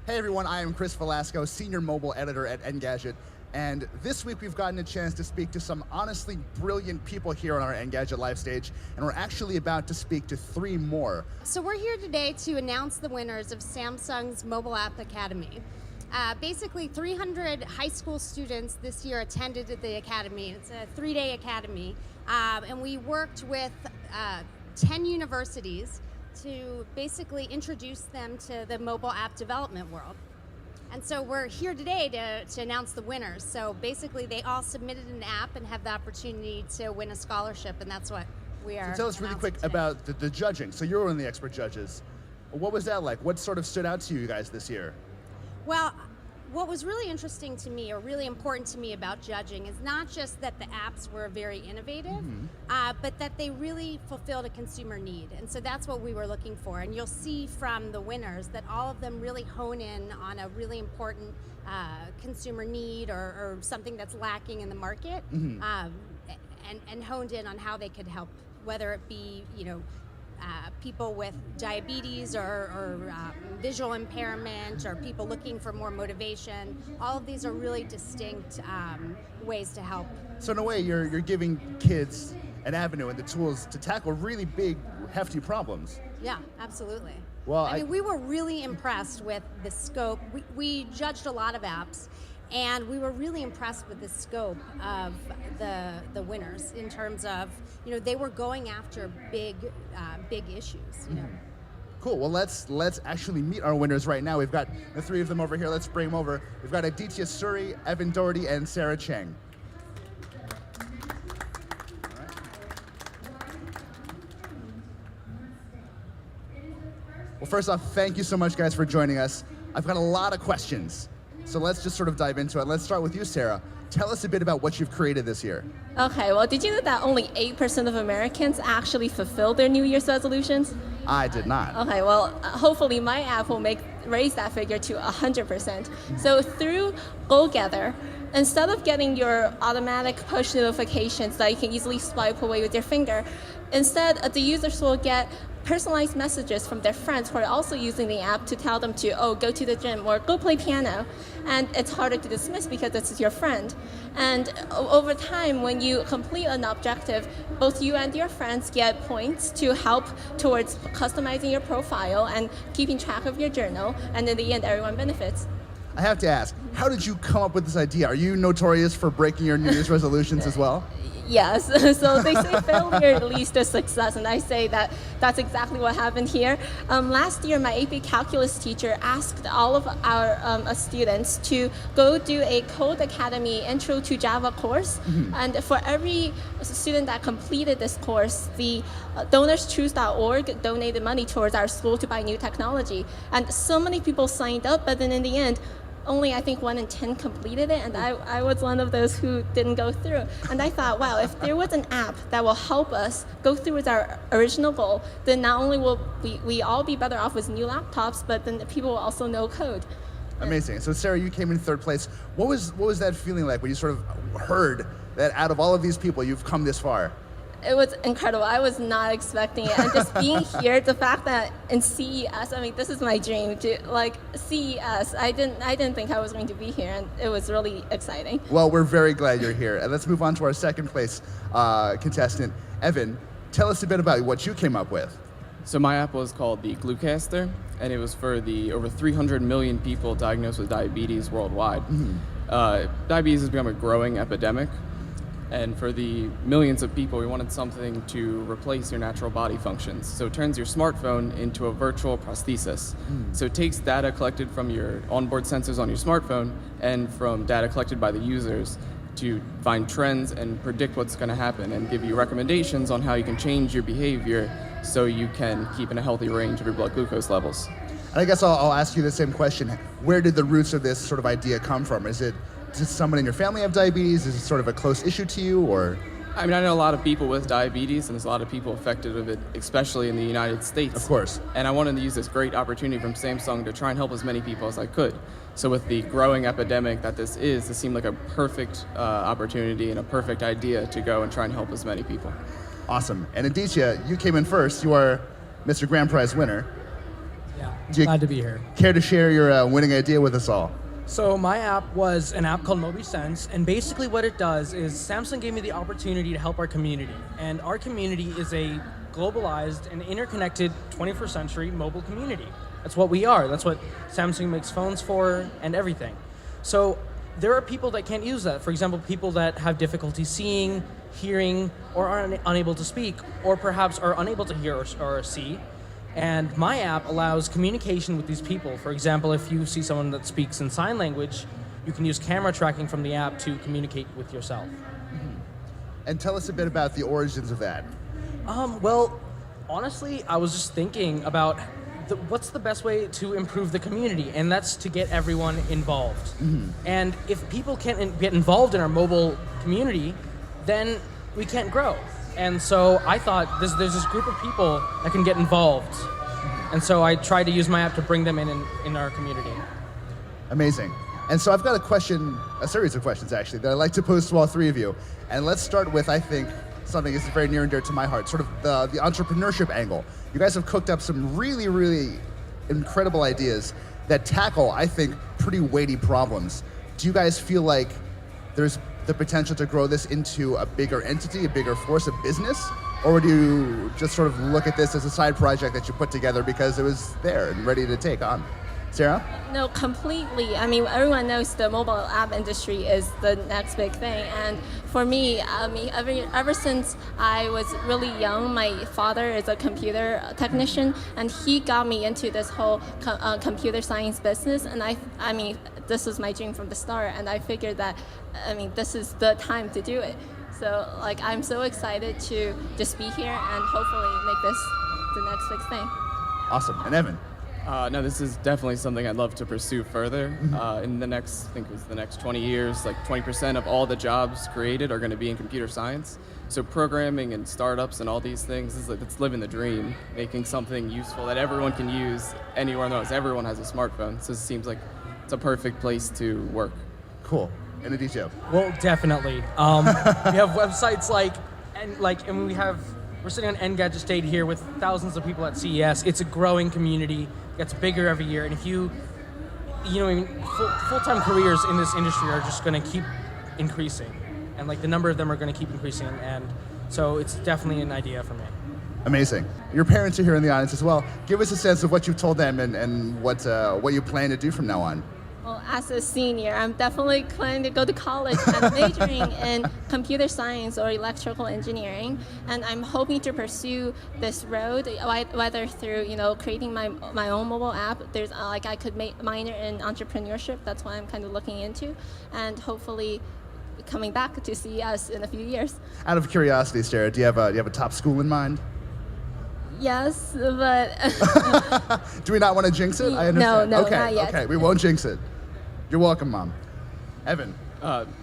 Hey everyone, I am Chris Velasco, Senior Mobile Editor at Engadget, and this week we've gotten a chance to speak to some honestly brilliant people here on our Engadget live stage, and we're actually about to speak to 3 more. So we're here today to announce the winners of Samsung's Mobile App Academy. Basically, 300 high school students this year attended the academy. It's a 3-day academy, and we worked with 10 universities to basically introduce them to the mobile app development world. And so we're here today to announce the winners. So basically they all submitted an app and have the opportunity to win a scholarship, and that's what we are. So tell us really quick about the judging. So you're one of the expert judges. What was that like? What sort of stood out to you guys this year? Well, what was really interesting to me, or really important to me about judging, is not just that the apps were very innovative, but that they really fulfilled a consumer need. And so that's what we were looking for. And you'll see from the winners that all of them really hone in on a really important consumer need or something that's lacking in the market, and honed in on how they could help, whether it be, people with diabetes or visual impairment, or people looking for more motivation. All of these are really distinct ways to help. So in a way, you're giving kids an avenue and the tools to tackle really big, hefty problems. Yeah, absolutely. Well, I mean, we were really impressed with the scope. We judged a lot of apps, and we were really impressed with the scope of the winners in terms of, they were going after big issues. Cool. Well, let's actually meet our winners right now. We've got the 3 of them over here. Let's bring them over. We've got Aditya Suri, Evan Doherty, and Sarah Cheng. Well, first off, thank you so much, guys, for joining us. I've got a lot of questions, so let's just sort of dive into it. Let's start with you, Sarah. Tell us a bit about what you've created this year. Okay, well, did you know that only 8% of Americans actually fulfill their New Year's resolutions? I did not. Okay, well, hopefully my app will raise that figure to 100%. So through GoGether, instead of getting your automatic push notifications that you can easily swipe away with your finger, instead the users will get personalized messages from their friends who are also using the app to tell them to, go to the gym or go play piano. And it's harder to dismiss because it's your friend. And over time, when you complete an objective, both you and your friends get points to help towards customizing your profile and keeping track of your journal. And in the end, everyone benefits. I have to ask, how did you come up with this idea? Are you notorious for breaking your New Year's resolutions as well? Yes, so they say failure leads to success, and I say that that's exactly what happened here. Last year, my AP Calculus teacher asked all of our students to go do a Code Academy Intro to Java course, and for every student that completed this course, the DonorsChoose.org donated money towards our school to buy new technology. And so many people signed up, but then in the end, only I think 1 in 10 completed it, and I was one of those who didn't go through. And I thought, wow, if there was an app that will help us go through with our original goal, then not only will we all be better off with new laptops, but then people will also know code. Amazing. So Sarah, you came in 3rd place. What was that feeling like when you sort of heard that out of all of these people, you've come this far? It was incredible. I was not expecting it. And just being here, the fact that in CES, I mean, this is my dream. CES, I didn't think I was going to be here, and it was really exciting. Well, we're very glad you're here. And let's move on to our 2nd place contestant. Evan, tell us a bit about what you came up with. So my app was called the Glucaster, and it was for the over 300 million people diagnosed with diabetes worldwide. Diabetes has become a growing epidemic. And for the millions of people, we wanted something to replace your natural body functions. So it turns your smartphone into a virtual prosthesis. So it takes data collected from your onboard sensors on your smartphone and from data collected by the users to find trends and predict what's going to happen and give you recommendations on how you can change your behavior so you can keep in a healthy range of your blood glucose levels. And I guess I'll ask you the same question. Where did the roots of this sort of idea come from? Does someone in your family have diabetes? Is it sort of a close issue to you, or? I mean, I know a lot of people with diabetes, and there's a lot of people affected of it, especially in the United States. Of course. And I wanted to use this great opportunity from Samsung to try and help as many people as I could. So with the growing epidemic that this seemed like a perfect opportunity and a perfect idea to go and try and help as many people. Awesome. And Aditya, you came in first. You are Mr. Grand Prize winner. Yeah. Do you Glad to be here. care to share your winning idea with us all? So my app was an app called MobiSense, and basically what it does is Samsung gave me the opportunity to help our community. And our community is a globalized and interconnected 21st century mobile community. That's what we are. That's what Samsung makes phones for and everything. So there are people that can't use that. For example, people that have difficulty seeing, hearing, or are unable to speak, or perhaps are unable to hear or see. And my app allows communication with these people. For example, if you see someone that speaks in sign language, you can use camera tracking from the app to communicate with yourself. And tell us a bit about the origins of that. Well, honestly, I was just thinking about what's the best way to improve the community, and that's to get everyone involved. And if people can't get involved in our mobile community, then we can't grow. And so I thought there's this group of people that can get involved. And so I tried to use my app to bring them in our community. Amazing. And so I've got a series of questions actually, that I'd like to pose to all three of you. And let's start with, I think, something that's very near and dear to my heart, sort of the entrepreneurship angle. You guys have cooked up some really, really incredible ideas that tackle, I think, pretty weighty problems. Do you guys feel like there's the potential to grow this into a bigger entity, a bigger force of business? Or do you just sort of look at this as a side project that you put together because it was there and ready to take on? Sarah? No, completely. I mean, everyone knows the mobile app industry is the next big thing. And for me, ever since I was really young, my father is a computer technician, and he got me into this whole computer science business. And I mean, this was my dream from the start. And I figured that, I mean, this is the time to do it. So, like, I'm so excited to just be here and hopefully make this the next big thing. Awesome. And Evan? No, this is definitely something I'd love to pursue further. In the next, I think it was the next 20 years, like 20% of all the jobs created are going to be in computer science. So programming and startups and all these things, it's living the dream, making something useful that everyone can use anywhere in the world. Everyone has a smartphone, so it seems like it's a perfect place to work. Cool. And Aditya? Well, definitely. We have websites we're sitting on Engadget State here with thousands of people at CES. It's a growing community, gets bigger every year, and if full-time careers in this industry are just going to keep increasing, and like the number of them are going to keep increasing, and so it's definitely an idea for me. Amazing. Your parents are here in the audience as well. Give us a sense of what you've told them and what you plan to do from now on. Well, as a senior, I'm definitely planning to go to college. I'm majoring in computer science or electrical engineering, and I'm hoping to pursue this road, whether through creating my own mobile app. There's I could minor in entrepreneurship. That's what I'm kind of looking into, and hopefully coming back to CES in a few years. Out of curiosity, Sarah, do you have a top school in mind? Yes, but Do we not want to jinx it? I understand. No, okay, not yet. Okay, we won't jinx it. You're welcome, Mom. Evan?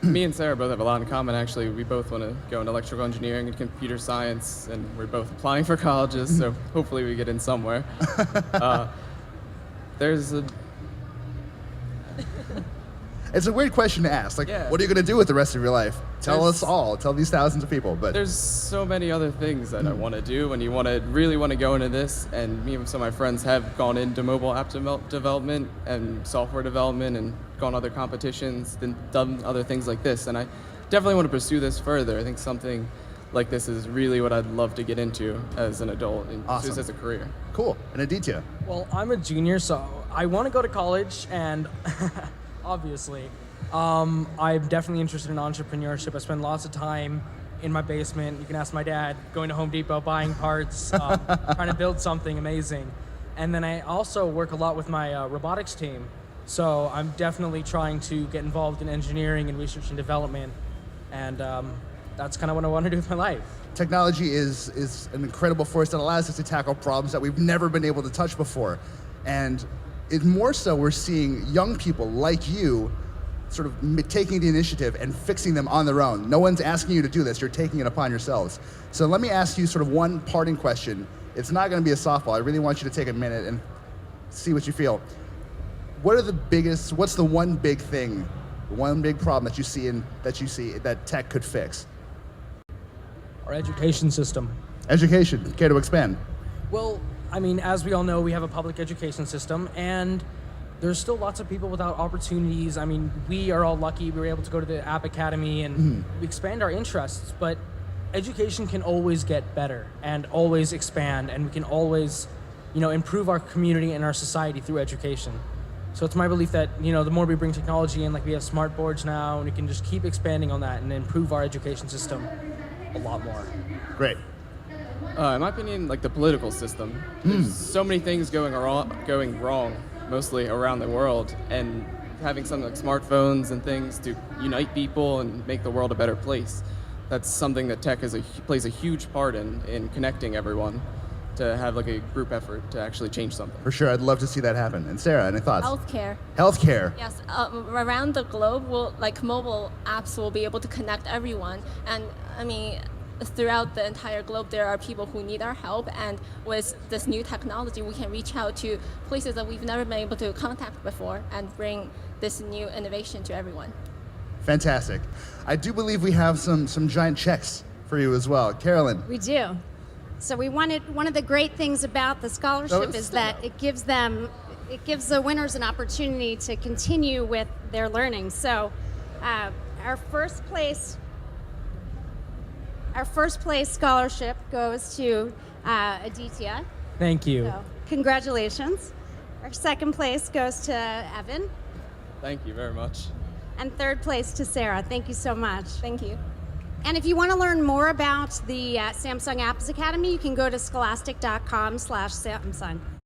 Me and Sarah both have a lot in common, actually. We both want to go into electrical engineering and computer science, and we're both applying for colleges, so hopefully we get in somewhere. It's a weird question to ask. What are you going to do with the rest of your life? Tell us all. Tell these thousands of people. But there's so many other things that I want to do, and you really want to go into this. And me and some of my friends have gone into mobile app development and software development and gone to other competitions and done other things like this. And I definitely want to pursue this further. I think something like this is really what I'd love to get into as an adult and Awesome. just as a career. Cool. And Aditya? Well, I'm a junior, so I want to go to college, and obviously, I'm definitely interested in entrepreneurship. I spend lots of time in my basement. You can ask my dad, going to Home Depot, buying parts, trying to build something amazing. And then I also work a lot with my robotics team. So I'm definitely trying to get involved in engineering and research and development. And that's kind of what I want to do with my life. Technology is an incredible force that allows us to tackle problems that we've never been able to touch before. And more so, we're seeing young people like you sort of taking the initiative and fixing them on their own. No one's asking you to do this. You're taking it upon yourselves. So let me ask you sort of one parting question. It's not going to be a softball. I really want you to take a minute and see what you feel. What's the one big thing, one big problem that you see that tech could fix? Our education system. Education. Care to expand? Well, I mean, as we all know, we have a public education system, and there's still lots of people without opportunities. I mean, we are all lucky we were able to go to the App Academy and expand our interests, but education can always get better and always expand, and we can always, improve our community and our society through education. So it's my belief that, the more we bring technology in, like we have smart boards now, and we can just keep expanding on that and improve our education system a lot more. Great. In my opinion, like the political system, there's so many things going wrong, mostly around the world, and having something like smartphones and things to unite people and make the world a better place. That's something that tech plays a huge part in connecting everyone to have like a group effort to actually change something. For sure, I'd love to see that happen. And Sarah, any thoughts? Healthcare. Healthcare. Yes, around the globe, mobile apps will be able to connect everyone. And I mean, throughout the entire globe, there are people who need our help. And with this new technology, we can reach out to places that we've never been able to contact before and bring this new innovation to everyone. Fantastic. I do believe we have some giant checks for you as well. Carolyn. We do. So one of the great things about the scholarship is that it gives the winners an opportunity to continue with their learning. So our first place scholarship goes to Aditya. Thank you. So congratulations. Our second place goes to Evan. Thank you very much. And third place to Sarah. Thank you so much. Thank you. And if you want to learn more about the Samsung Apps Academy, you can go to scholastic.com/Samsung.